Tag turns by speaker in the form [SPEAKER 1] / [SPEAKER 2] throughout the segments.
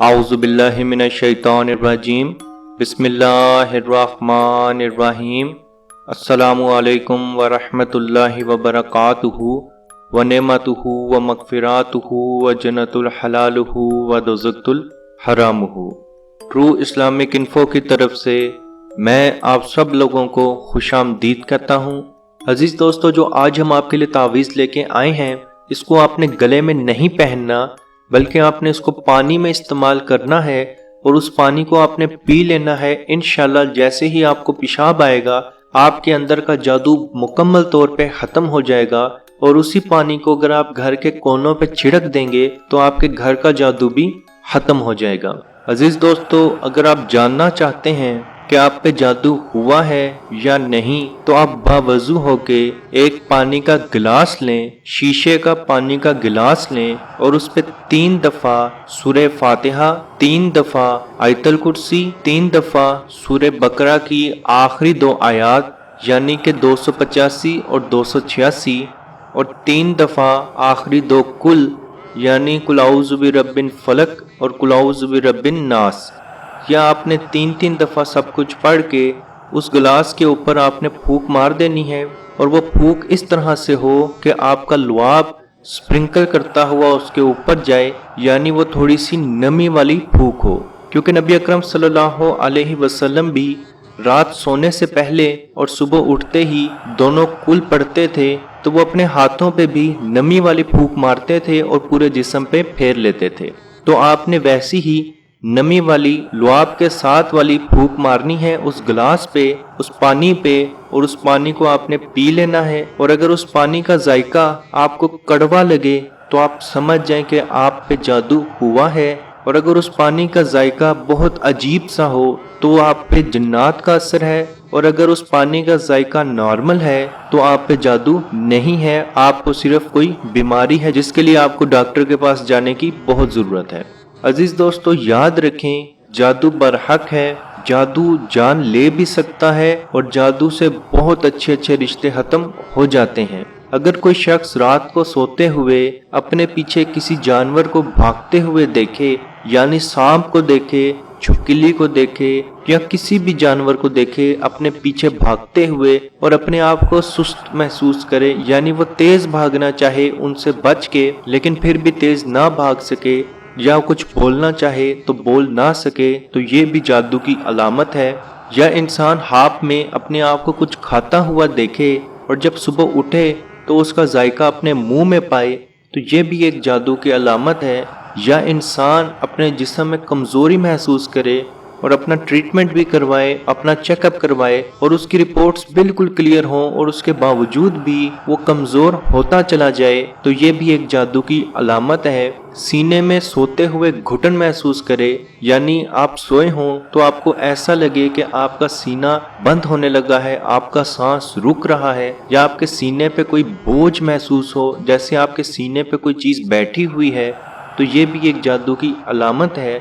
[SPEAKER 1] اعوذ باللہ من الشیطان الرجیم بسم اللہ الرحمن الرحیم السلام علیکم ورحمۃ اللہ وبرکاتہ ونعمتہ ومغفراتہ وجنت الحلالہ ودوزت الحرامہ۔ ٹرو اسلامک انفو کی طرف سے میں آپ سب لوگوں کو خوش آمدید کہتا ہوں۔ عزیز دوستو، جو آج ہم آپ کے لیے تعویذ لے کے آئے ہیں، اس کو آپ نے گلے میں نہیں پہننا بلکہ آپ نے اس کو پانی میں استعمال کرنا ہے، اور اس پانی کو آپ نے پی لینا ہے۔ انشاءاللہ جیسے ہی آپ کو پیشاب آئے گا، آپ کے اندر کا جادو مکمل طور پہ ختم ہو جائے گا، اور اسی پانی کو اگر آپ گھر کے کونوں پہ چھڑک دیں گے تو آپ کے گھر کا جادو بھی ختم ہو جائے گا۔ عزیز دوستو، اگر آپ جاننا چاہتے ہیں کہ آپ پہ جادو ہوا ہے یا نہیں، تو آپ باوضو ہو کے ایک پانی کا گلاس لیں، شیشے کا پانی کا گلاس لیں، اور اس پہ 3 دفعہ سورہ فاتحہ، 3 دفعہ آیت الکرسی، 3 دفعہ سورہ بقرہ کی آخری 2 آیات یعنی کہ 285 اور 286، اور 3 دفعہ آخری 2 کل یعنی قل اعوذ برب الفلق اور قل اعوذ برب الناس، یا آپ نے 3 دفعہ سب کچھ پڑھ کے اس گلاس کے اوپر آپ نے پھونک مار دینی ہے، اور وہ پھونک اس طرح سے ہو کہ آپ کا لعاب سپرنکل کرتا ہوا اس کے اوپر جائے، یعنی وہ تھوڑی سی نمی والی پھونک ہو، کیونکہ نبی اکرم صلی اللہ علیہ وسلم بھی رات سونے سے پہلے اور صبح اٹھتے ہی دونوں کل پڑھتے تھے، تو وہ اپنے ہاتھوں پہ بھی نمی والی پھونک مارتے تھے اور پورے جسم پہ پھیر لیتے تھے۔ تو آپ نے ویسی ہی نمی والی لعاب کے ساتھ والی پھونک مارنی ہے اس گلاس پہ، اس پانی پہ، اور اس پانی کو آپ نے پی لینا ہے۔ اور اگر اس پانی کا ذائقہ آپ کو کڑوا لگے تو آپ سمجھ جائیں کہ آپ پہ جادو ہوا ہے، اور اگر اس پانی کا ذائقہ بہت عجیب سا ہو تو آپ پہ جنات کا اثر ہے، اور اگر اس پانی کا ذائقہ نارمل ہے تو آپ پہ جادو نہیں ہے، آپ کو صرف کوئی بیماری ہے جس کے لیے آپ کو ڈاکٹر کے پاس جانے کی بہت ضرورت ہے۔ عزیز دوستو، یاد رکھیں، جادو برحق ہے، جادو جان لے بھی سکتا ہے، اور جادو سے بہت اچھے رشتے ختم ہو جاتے ہیں۔ اگر کوئی شخص رات کو سوتے ہوئے اپنے پیچھے کسی جانور کو بھاگتے ہوئے دیکھے، یعنی سانپ کو دیکھے، چھپکلی کو دیکھے، یا کسی بھی جانور کو دیکھے اپنے پیچھے بھاگتے ہوئے، اور اپنے آپ کو سست محسوس کرے، یعنی وہ تیز بھاگنا چاہے ان سے بچ کے لیکن پھر بھی تیز نہ بھاگ سکے، یا کچھ بولنا چاہے تو بول نہ سکے، تو یہ بھی جادو کی علامت ہے۔ یا انسان خواب میں اپنے آپ کو کچھ کھاتا ہوا دیکھے اور جب صبح اٹھے تو اس کا ذائقہ اپنے منہ میں پائے، تو یہ بھی ایک جادو کی علامت ہے۔ یا انسان اپنے جسم میں کمزوری محسوس کرے اور اپنا ٹریٹمنٹ بھی کروائے، اپنا چیک اپ کروائے، اور اس کی رپورٹس بالکل کلیئر ہوں، اور اس کے باوجود بھی وہ کمزور ہوتا چلا جائے، تو یہ بھی ایک جادو کی علامت ہے۔ سینے میں سوتے ہوئے گھٹن محسوس کرے، یعنی آپ سوئے ہوں تو آپ کو ایسا لگے کہ آپ کا سینہ بند ہونے لگا ہے، آپ کا سانس رک رہا ہے، یا آپ کے سینے پہ کوئی بوجھ محسوس ہو، جیسے آپ کے سینے پہ کوئی چیز بیٹھی ہوئی ہے، تو یہ بھی ایک جادو کی علامت ہے۔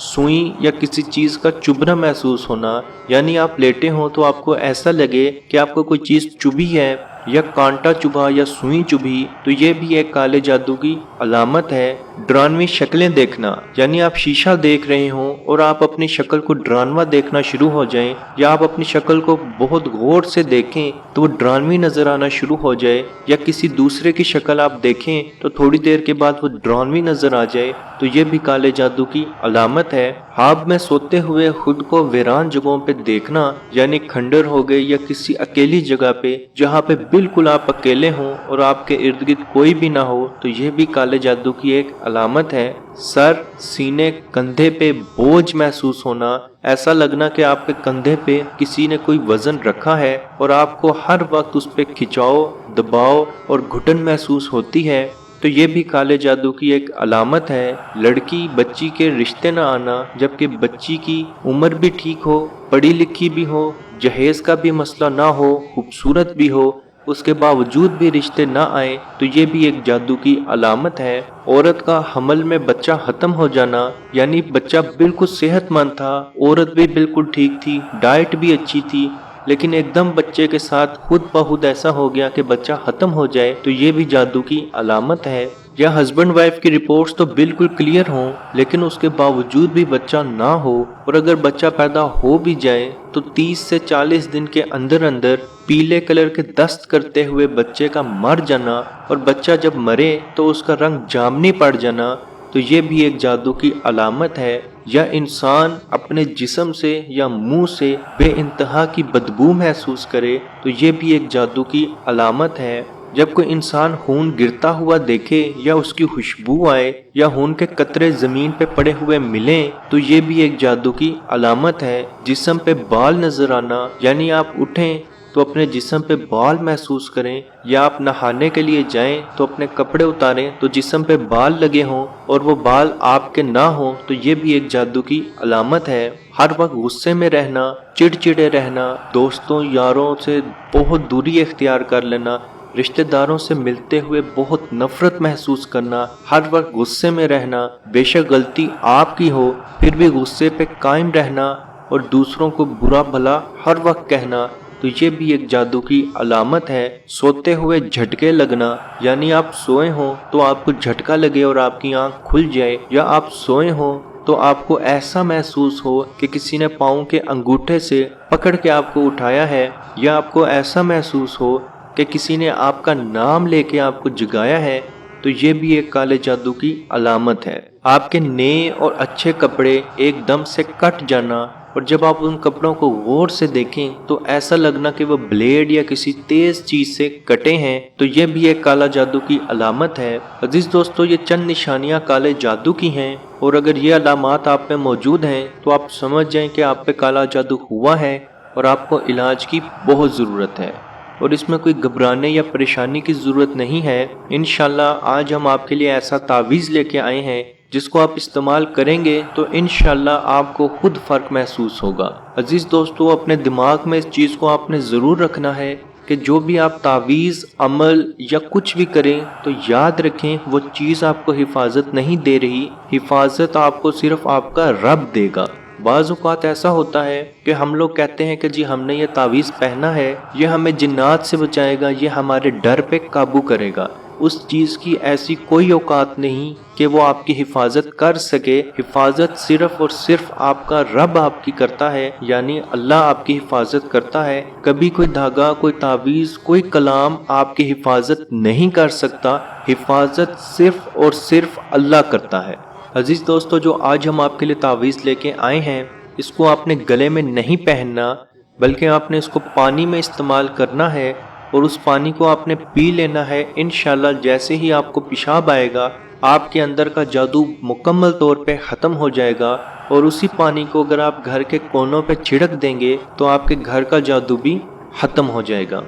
[SPEAKER 1] سوئی یا کسی چیز کا چبھنا محسوس ہونا، یعنی آپ لیٹے ہوں تو آپ کو ایسا لگے کہ آپ کو کوئی چیز چبھی ہے، یا کانٹا چبھا یا سوئی چبھی، تو یہ بھی ایک کالے جادو کی علامت ہے۔ ڈراموی شکلیں دیکھنا، یعنی آپ شیشہ دیکھ رہے ہوں اور آپ اپنی شکل کو ڈراموا دیکھنا شروع ہو جائیں، یا آپ اپنی شکل کو بہت غور سے دیکھیں تو وہ ڈراموی نظر آنا شروع ہو جائے، یا کسی دوسرے کی شکل آپ دیکھیں تو تھوڑی دیر کے بعد وہ ڈراموی نظر آ جائے، تو یہ بھی کالے جادو کی علامت ہے۔ خواب میں سوتے ہوئے خود کو ویران جگہوں پہ دیکھنا، یعنی کھنڈر ہو گئے یا کسی اکیلی جگہ پہ جہاں پہ بالکل آپ اکیلے ہوں اور آپ کے ارد گرد کوئی بھی نہ ہو، تو یہ بھی کالے جادو کی ایک علامت ہے۔ سر، سینے، کندھے پہ بوجھ محسوس ہونا، ایسا لگنا کہ آپ کے کندھے پہ کسی نے کوئی وزن رکھا ہے اور آپ کو ہر وقت اس پہ کھچاؤ، دباؤ اور گھٹن محسوس ہوتی ہے، تو یہ بھی کالے جادو کی ایک علامت ہے۔ لڑکی بچی کے رشتے نہ آنا، جبکہ بچی کی عمر بھی ٹھیک ہو، پڑھی لکھی بھی ہو، جہیز کا بھی مسئلہ نہ ہو، خوبصورت بھی ہو، اس کے باوجود بھی رشتے نہ آئے، تو یہ بھی ایک جادو کی علامت ہے۔ عورت کا حمل میں بچہ ختم ہو جانا، یعنی بچہ بالکل صحت مند تھا، عورت بھی بالکل ٹھیک تھی، ڈائٹ بھی اچھی تھی، لیکن ایک دم بچے کے ساتھ خود بخود ایسا ہو گیا کہ بچہ ختم ہو جائے تو یہ بھی جادو کی علامت ہے۔ یا ہسبینڈ وائف کی رپورٹس تو بالکل کلیئر ہوں لیکن اس کے باوجود بھی بچہ نہ ہو، اور اگر بچہ پیدا ہو بھی جائے تو 30 سے 40 دن کے اندر اندر پیلے کلر کے دست کرتے ہوئے بچے کا مر جانا، اور بچہ جب مرے تو اس کا رنگ جامنی پڑ جانا، تو یہ بھی ایک جادو کی علامت ہے۔ یا انسان اپنے جسم سے یا منہ سے بے انتہا کی بدبو محسوس کرے تو یہ بھی ایک جادو کی علامت ہے۔ جب کوئی انسان خون گرتا ہوا دیکھے یا اس کی خوشبو آئے یا خون کے قطرے زمین پہ پڑے ہوئے ملیں تو یہ بھی ایک جادو کی علامت ہے۔ جسم پہ بال نظر آنا، یعنی آپ اٹھیں تو اپنے جسم پہ بال محسوس کریں، یا آپ نہانے کے لیے جائیں تو اپنے کپڑے اتاریں تو جسم پہ بال لگے ہوں اور وہ بال آپ کے نہ ہوں تو یہ بھی ایک جادو کی علامت ہے۔ ہر وقت غصے میں رہنا، چڑچڑے رہنا، دوستوں یاروں سے بہت دوری اختیار کر لینا، رشتہ داروں سے ملتے ہوئے بہت نفرت محسوس کرنا، ہر وقت غصے میں رہنا، بے شک غلطی آپ کی ہو پھر بھی غصے پہ قائم رہنا اور دوسروں کو برا بھلا ہر وقت کہنا، تو یہ بھی ایک جادو کی علامت ہے۔ سوتے ہوئے جھٹکے لگنا، یعنی آپ سوئے ہوں تو آپ کو جھٹکا لگے اور آپ کی آنکھ کھل جائے، یا آپ سوئے ہوں تو آپ کو ایسا محسوس ہو کہ کسی نے پاؤں کے انگوٹھے سے پکڑ کے آپ کو اٹھایا ہے، یا آپ کو ایسا محسوس ہو کہ کسی نے آپ کا نام لے کے آپ کو جگایا ہے، تو یہ بھی ایک کالے جادو کی علامت ہے۔ آپ کے نئے اور اچھے کپڑے ایک دم سے کٹ جانا، اور جب آپ ان کپڑوں کو غور سے دیکھیں تو ایسا لگنا کہ وہ بلیڈ یا کسی تیز چیز سے کٹے ہیں، تو یہ بھی ایک کالا جادو کی علامت ہے۔ عزیز دوستو، یہ چند نشانیاں کالے جادو کی ہیں، اور اگر یہ علامات آپ میں موجود ہیں تو آپ سمجھ جائیں کہ آپ پہ کالا جادو ہوا ہے اور آپ کو علاج کی بہت ضرورت ہے، اور اس میں کوئی گھبرانے یا پریشانی کی ضرورت نہیں ہے۔ انشاءاللہ آج ہم آپ کے لیے ایسا تعویذ لے کے آئے ہیں جس کو آپ استعمال کریں گے تو انشاءاللہ آپ کو خود فرق محسوس ہوگا۔ عزیز دوستو، اپنے دماغ میں اس چیز کو آپ نے ضرور رکھنا ہے کہ جو بھی آپ تعویذ، عمل یا کچھ بھی کریں تو یاد رکھیں وہ چیز آپ کو حفاظت نہیں دے رہی، حفاظت آپ کو صرف آپ کا رب دے گا۔ بعض اوقات ایسا ہوتا ہے کہ ہم لوگ کہتے ہیں کہ جی ہم نے یہ تعویذ پہنا ہے، یہ ہمیں جنات سے بچائے گا، یہ ہمارے ڈر پہ قابو کرے گا۔ اس چیز کی ایسی کوئی اوقات نہیں کہ وہ آپ کی حفاظت کر سکے۔ حفاظت صرف اور صرف آپ کا رب آپ کی کرتا ہے، یعنی اللہ آپ کی حفاظت کرتا ہے۔ کبھی کوئی دھاگا، کوئی تعویذ، کوئی کلام آپ کی حفاظت نہیں کر سکتا، حفاظت صرف اور صرف اللہ کرتا ہے۔ عزیز دوستو، جو آج ہم آپ کے لیے تعویذ لے کے آئے ہیں، اس کو آپ نے گلے میں نہیں پہننا بلکہ آپ نے اس کو پانی میں استعمال کرنا ہے، اور اس پانی کو آپ نے پی لینا ہے۔ انشاءاللہ جیسے ہی آپ کو پیشاب آئے گا آپ کے اندر کا جادو مکمل طور پہ ختم ہو جائے گا، اور اسی پانی کو اگر آپ گھر کے کونوں پہ چھڑک دیں گے تو آپ کے گھر کا جادو بھی ختم ہو جائے گا۔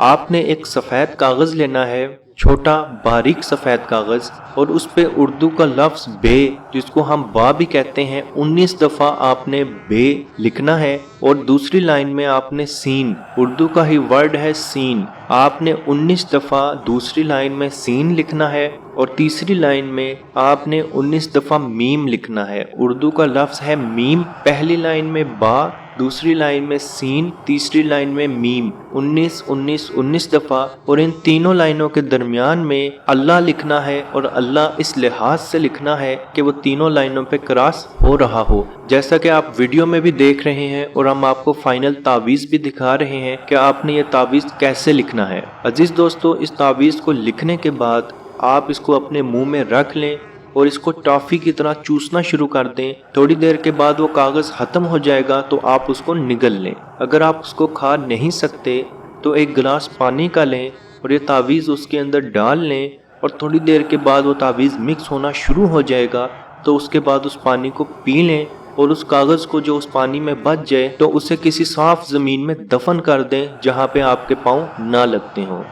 [SPEAKER 1] آپ نے ایک سفید کاغذ لینا ہے، چھوٹا باریک سفید کاغذ، اور اس پہ اردو کا لفظ بے، جس کو ہم با بھی کہتے ہیں، 19 دفعہ آپ نے بے لکھنا ہے، اور دوسری لائن میں آپ نے سین، اردو کا ہی ورڈ ہے سین، آپ نے 19 دفعہ دوسری لائن میں سین لکھنا ہے، اور تیسری لائن میں آپ نے 19 دفعہ میم لکھنا ہے۔ اردو کا لفظ ہے میم، پہلی لائن میں با، دوسری لائن میں سین، تیسری لائن میں میم، 19 19 19 دفعہ، اور ان تینوں لائنوں کے درمیان میں اللہ لکھنا ہے، اور اللہ اس لحاظ سے لکھنا ہے کہ وہ تینوں لائنوں پہ کراس ہو رہا ہو، جیسا کہ آپ ویڈیو میں بھی دیکھ رہے ہیں، اور ہم آپ کو فائنل تعویذ بھی دکھا رہے ہیں کہ آپ نے یہ تعویذ کیسے لکھنا ہے۔ عزیز دوستو، اس تعویذ کو لکھنے کے بعد آپ اس کو اپنے منہ میں رکھ لیں اور اس کو ٹافی کی طرح چوسنا شروع کر دیں۔ تھوڑی دیر کے بعد وہ کاغذ ختم ہو جائے گا تو آپ اس کو نگل لیں۔ اگر آپ اس کو کھا نہیں سکتے تو ایک گلاس پانی کا لیں اور یہ تعویذ اس کے اندر ڈال لیں، اور تھوڑی دیر کے بعد وہ تعویذ مکس ہونا شروع ہو جائے گا، تو اس کے بعد اس پانی کو پی لیں، اور اس کاغذ کو جو اس پانی میں بچ جائے تو اسے کسی صاف زمین میں دفن کر دیں جہاں پہ آپ کے پاؤں نہ لگتے ہوں۔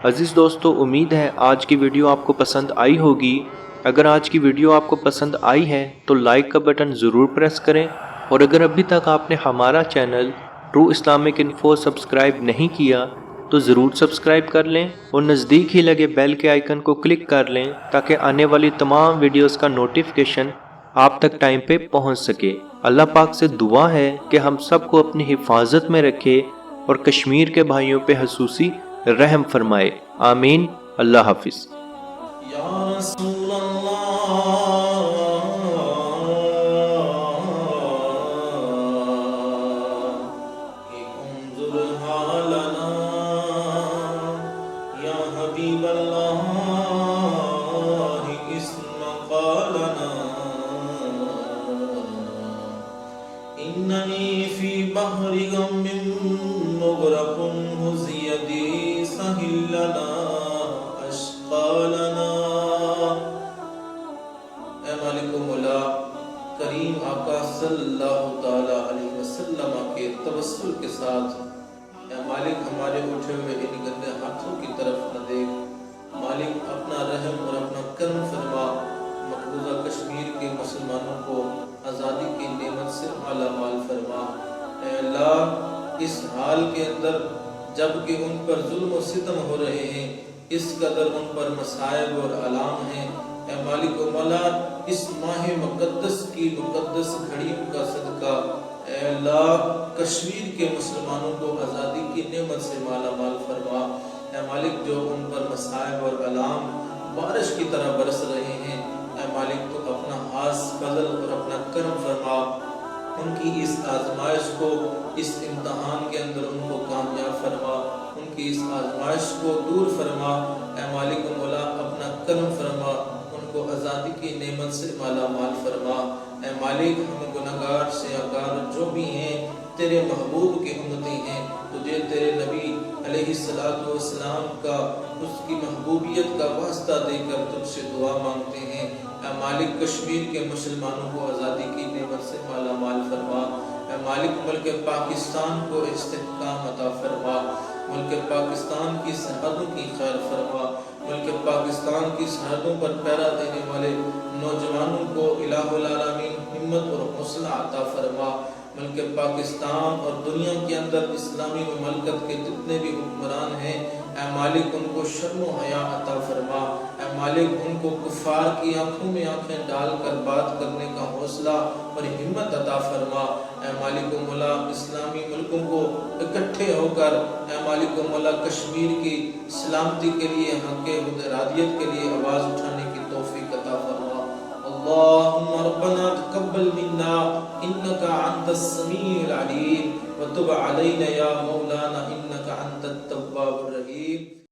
[SPEAKER 1] عزیز دوستو، امید ہے آج کی ویڈیو آپ کو پسند آئی ہوگی۔ اگر آج کی ویڈیو آپ کو پسند آئی ہے تو لائک کا بٹن ضرور پریس کریں، اور اگر ابھی تک آپ نے ہمارا channel true Islamic info subscribe نہیں کیا تو ضرور سبسکرائب کر لیں، اور نزدیک ہی لگے بیل کے آئیکن کو کلک کر لیں تاکہ آنے والی تمام ویڈیوز کا نوٹیفیکیشن آپ تک ٹائم پہ پہنچ سکے۔ اللہ پاک سے دعا ہے کہ ہم سب کو اپنی حفاظت میں رکھے، اور کشمیر کے بھائیوں پہ خصوصی رحم فرمائے، آمین۔ اللہ حافظ۔
[SPEAKER 2] یا رسول اللہ انظر حالنا یا حبیب اللہ اسمع قالنا اننی فی بحر غم مغرق خذ یدی سہل لنا اشقالنا۔ اے مالک و مولا کریم آقا صلی اللہ تعالی علیہ وسلم کے توسل کے ساتھ اے مالک ہمارے اٹھے ہوئے ان گندے ہاتھوں کی طرف نہ دیکھ، مالک اپنا رحم اور اپنا کرم فرما، مقبوضہ کشمیر کے مسلمانوں کو آزادی کی نعمت سے مالا مال فرما۔ اے اللہ اس حال کے اندر جب کہ ان پر ظلم و ستم ہو رہے ہیں، اس قدر ان پر مصائب اور علام ہیں، اے مالک و مولا اس ماہ مقدس کی مقدس گھڑیوں کا صدقہ اے اللہ کشمیر کے مسلمانوں کو آزادی کی نعمت سے مالا مال فرما۔ اے مالک جو ان پر مصائب اور علام بارش کی طرح برس رہے ہیں، اے مالک تو اپنا خاص فضل اور اپنا کرم فرما، ان کی اس آزمائش کو، اس امتحان کے اندر ان کو کامیاب فرما، ان کی اس آزمائش کو دور فرما۔ اے مالک و مولا اپنا کرم فرما، ان کو آزادی کی نعمت سے مالا مال فرما۔ اے مالک ہم گناہگار سیاہکار جو بھی ہیں تیرے محبوب کے امتی ہیں، تجھے تیرے نبی علیہ السلام کا اس کی محبوبیت کا واسطہ دے کر تجھ سے دعا مانگتے ہیں۔ اے مالک کشمیر کے مسلمانوں کو آزادی کی نعمت سے مالا مال فرما۔ اے مالک ملک پاکستان کو استحکام عطا فرما، ملک پاکستان کی سرحدوں کی خیر فرما، ملک پاکستان کی سرحدوں پر پہرا دینے والے نوجوانوں کو الہ العالمین ہمت اور حوصلہ عطا فرما۔ ملک پاکستان اور دنیا کے اندر اسلامی مملکت کے جتنے بھی حکمران ہیں، اے مالک ان کو شرم و حیا عطا فرما۔ اے مالک ان کو کفار کی آنکھوں میں آنکھیں ڈال کر بات کرنے کا حوصلہ اور ہمت عطا فرما۔ اے مالک و مولا اسلامی ملکوں کو اکٹھے ہو کر اے مالک و مولا کشمیر کی سلامتی کے لیے، حق ارادیت کے لیے آواز اٹھانے کی توفیق عطا فرما۔ اللہم ربنا تقبل منا انکا انت السمیع العلیم وتب علینا یا مولانا انکا انت التواب الرحیم۔